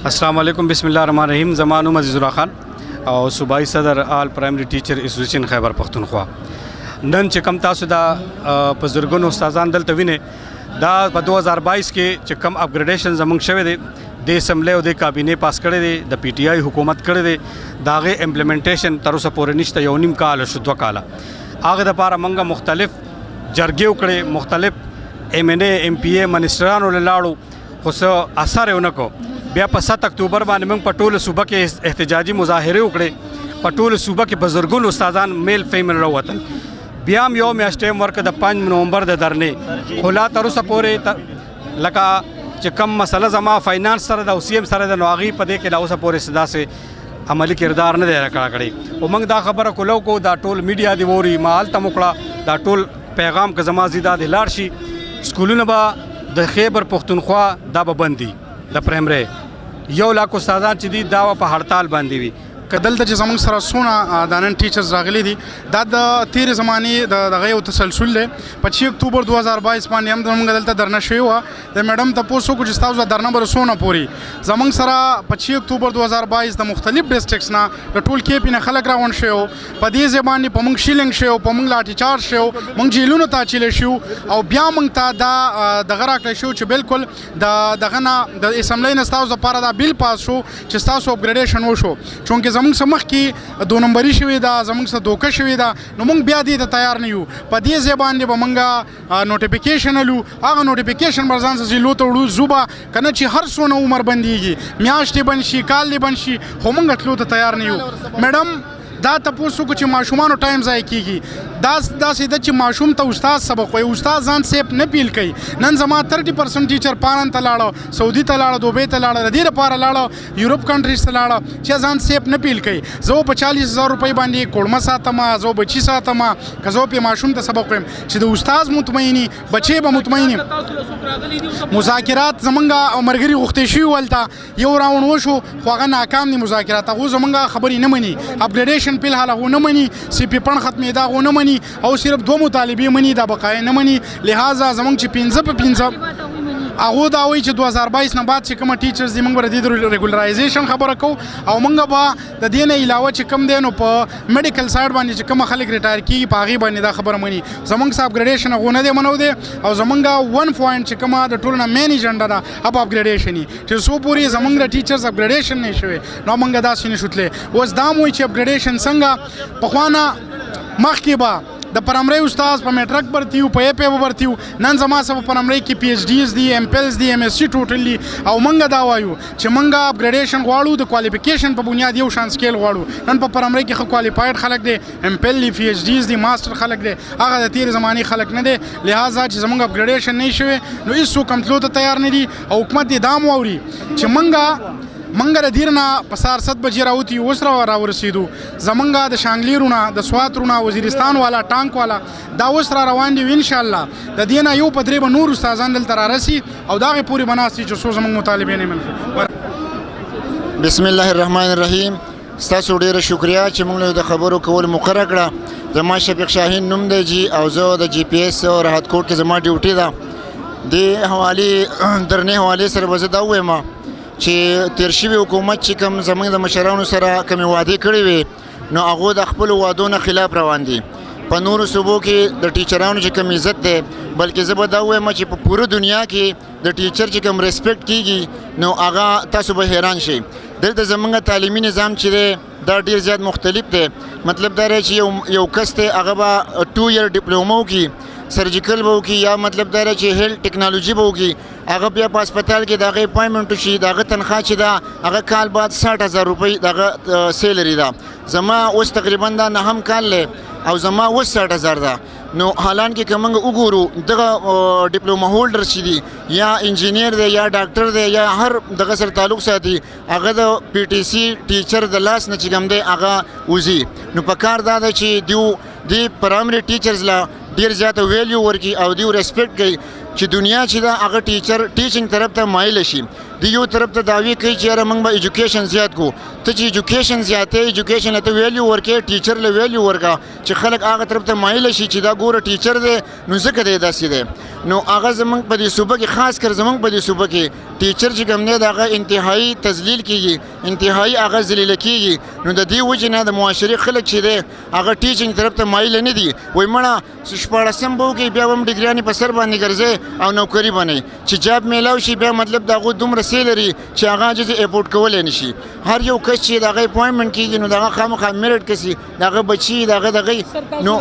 अस्सलाम वालेकुम बिस्मिल्लाहिर्रहमानिर्रहीम ज़मानु मज़ीज़ुल्लाह खान और सूबाई सदर all primary teacher association Khyber Pakhtunkhwa नन چې کم تاسو دا په زرګونو استادان دلته وینئ دا په 2022 کې چې کم اپګریډیشن زمونږ شوی دی د اسمبلی او د کابینې پاس کړی دی د پی ټی آی حکومت کړی دی د هغې امپلیمنټیشن تر اوسه پورې نشته یو نیم کال شو 2 کاله هغې دپاره موږ مختلف جرګې وکړې مختلف ایم این اے ایم پی اے منسټرانو له لاړو خو څه اثر یې ونه کړو بیا په 7 اکتوبر باندې موږ په ټوله صوبه کې احتجاجي مظاهرې وکړې په ټوله صوبه کې په زرګونو استادان میل فیمل راووتل بیا هم یو میاشت ټایم ورکړه د 5 نومبر د درنې خو لا تر اوسه پورې لکه چې کم مسله زما فاینانس سره د او سی ایم سره د نو هغې په دې کې لا اوسه پورې داسې عملي کردار نه دی راکړه کړی او موږ دا خبره کولو کو دا ټول میډیا دی ووري ما هلته وکړه دا ټول پیغام که زما زی دا د لاړ شي سکولونه به د خیبر پښتونخوا دا به بند دي د پرایمري 1 لاک استادان چې دي دا په هړتال باندې وي که دلته چې زموږ سره څونه د نن ټیچرز راغلي دي دا د تېرې زمانې د دغه یو تسلسل دی په 6 اکتوبر 2022 باندې هم زموږ دلته درنه شوې وه د میډم تپوس وکړو چې ستاسو درنه به څونه پورې زموږ سره په 6 اکتوبر 2022 د مختلف ډسټرکټس نه د ټول کې پی نه خلک راغونډ شوي وو په دې ځای باندې په موږ شیلنګ شوی په موږ لاټي چارج شوی موږ جیلونو ته اچولی شو او بیا موږ ته دا دغه راکړی شو چې بالکل د دغه نه د اسمبلی نه ستاسو دپاره دا بیل پاس شو چې ستاسو اپګریډیشن وشو چونکې زموږ څه مخکې 2 نمبري شوې ده زموږ څه دوکه شوې ده نو موږ بیا دې ته تیار نه یو په دې ځای باندې به موږ نوټیفیکیشن الو هغه نوټیفیکیشن به ځان سره لو ته وړو زو به که نه چې هر څونه عمر بندېږي میاشتې بند شي کال دې بند شي خو موږ تلو ته تیار نه یو میډم دا تپوس وکړو چې ماشومانو ټایم ضایع کېږي داسې ده چې ماشوم ته استاد سبق وایي استاد ځان سیف نه پیل کوي نن زما 30% ټیچر پارن ته لاړه سعودي ته لاړه دوبۍ ته لاړه د دې لپاره لاړه یورپ کنټریز ته لاړه چې ځان سیف نه پیل کوي زه په 40,000 روپۍ باندې کوړمه ساتم زه بچي ساتم که زه پې ماشوم ته سبق وایم چې د استاد مطمئني بچی به مطمئني مذاکرات زمونږ ملګري غوښتې شوي ولته یو راوند وشو خو هغه ناکام دي مذاکرات هغو زمونږ خبرې نه مني اپګریډیشن فی الحال هغه نه مني سی پی پڼ ختمېدا هغه نه مني او صرف 2 مطالبې مني دا بقایې نه مني لہذا زموږ چې 5 په 5 هغه دا وایي چې 2022 نه بعد چې کومه ټیچرز دي موږ به د دې ریګولرایزیشن خبره کوو او موږ به د دې نه علاوه چې کوم دی نو په میډیکل سایډ باندې چې کومه خلک ریټایر کېږي په هغې باندې دا خبره مني زموږ څه اپګریډیشن هغه نه دی منو دی او زموږ 1 پوینټ چې کومه د ټولو نه مین ایجنډا ده هغه اپګریډیشن وي چې څو پورې زموږ د ټیچرز اپګریډیشن نه شوی نو موږ داسې نه شو تللی اوس دا م وایي چې اپګریډیشن څنګه پخوا نه مخکې به د پرایمري استاد په میټرک برتی وو په اپ برتی وو نن زما سره په پرایمري کې پی ایچ ډیز دي ایم پیلز دي ایم ایس سی ټوټلی او موږ دا وایو چې موږ اپګریډیشن غواړو د کوالیفیکیشن په بنیاد یو شان سکیل غواړو نن په پرایمري کې خو کوالیفاید خلک دي ایم پیل دي پی ایچ ډیز دي ماستر خلک دي هغه د تیر زماني خلک نه دي لہذا چې زموږ اپګریډیشن نه شوی نو هیڅ کوم تلو ته تیار نه دي او حکومت دې دام ووري چې منګه د دیر نه په سهار 7 بجې راوتي اوس راورسېدو زمونږ د شانګلي رونه د سوات رونه وزیرستان والا ټانک والا دا اوس را روان دي انشاءالله د دې نه یو په درې به نور استادان دلته رارسي او د هغې پورې به ناست وي چې څو زموږ مطالبې نه منفي بسم الله الرحمن الرحیم ستاسو ډیره شکریا چې موږ له د خبرو کول مقرره کړه زما شفیق شاهین نوم دی جی او زه د جی پی ایس راحت کوټ کې زما ډیوټي ده د حوالې درنې حوالې سره به زه دا ووایم چې تیر شوي حکومت چې کوم زموږ د مشرانو سره کومې وعدې کړې وې نو هغو د خپلو وعدو نه خلاف روان دي په نورو صوبو کې د ټیچرانو چې کوم عزت دی بلکې زه به دا ووایم چې په پوره دنیا کې د ټیچر چې کوم ریسپیکټ کیږي نو هغه تاسو به حیران شئ دلته زموږ تعلیمي نظام چې دی دا ډېر زیات مختلف دی مطلب دا دی چې یو کس دی هغه به 2 ایئر ډپلوما وکړي سرجیکل به وکړي یا مطلب دا دی چې هیلث ټیکنالوژي به وکړي هغه بیا په هسپتال کې د هغې اپاینټمنټ وشي د هغه تنخوا چې ده هغه کال بعد 60,000 روپۍ د هغه سیلري ده زما اوس تقریبا دا 9 کال دی او زما اوس 60,000 ده نو حالانکې که موږ وګورو دغه ډپلوما هولډر چې دي یا انجینیر دی یا ډاکټر دی یا هر دغه سره تعلق ساتي هغه د پی ټي سي ټیچر د لاس نه چې کوم دی هغه وځي نو په کار دا ده چې دی پرایمري ټیچرز لا ډېر زیاته ویلیو ورکړي او دیو ریسپیکټ کوي چې دنیا چې دا هغه ټیچر ټیچنګ طرف ته مایل شي دی یو طرف ته دعوی کوي چې یاره موږ به ایجوکیشن زیات کو ته چې ایجوکیشن زیاتې ایجوکیشن ته ویلیو ورکې ټیچر له ویلیو ورکا چې خلک هغه طرف ته مایل شي چې دا ګوره ټیچر دی نو ځکه دی داسې دی نو هغه زمونږ په دې صوبه کې خاص کر زمونږ په دې صوبه کې ټیچر چې کوم دی د هغه انتهایي تذلیل کیږي انتهایي هغه ذلیله کیږي نو د دې وجې نه د معاشرې خلک چې دی هغه ټیچنګ طرف ته مایل نه دي وایي مړه 14 به وکړي بیا به هم ډګریانې په سر باندې ګرځي او نوکري بنئ چې جاب میلاو شي بیا مطلب د هغوی دومره سی لري چې هغه عاجز افورډ کولی نه شي هر یو کس چې د هغه اپوینټمنټ کیږي نو د هغه خامخا میرټ کسي د هغه بچي د هغه دغه نو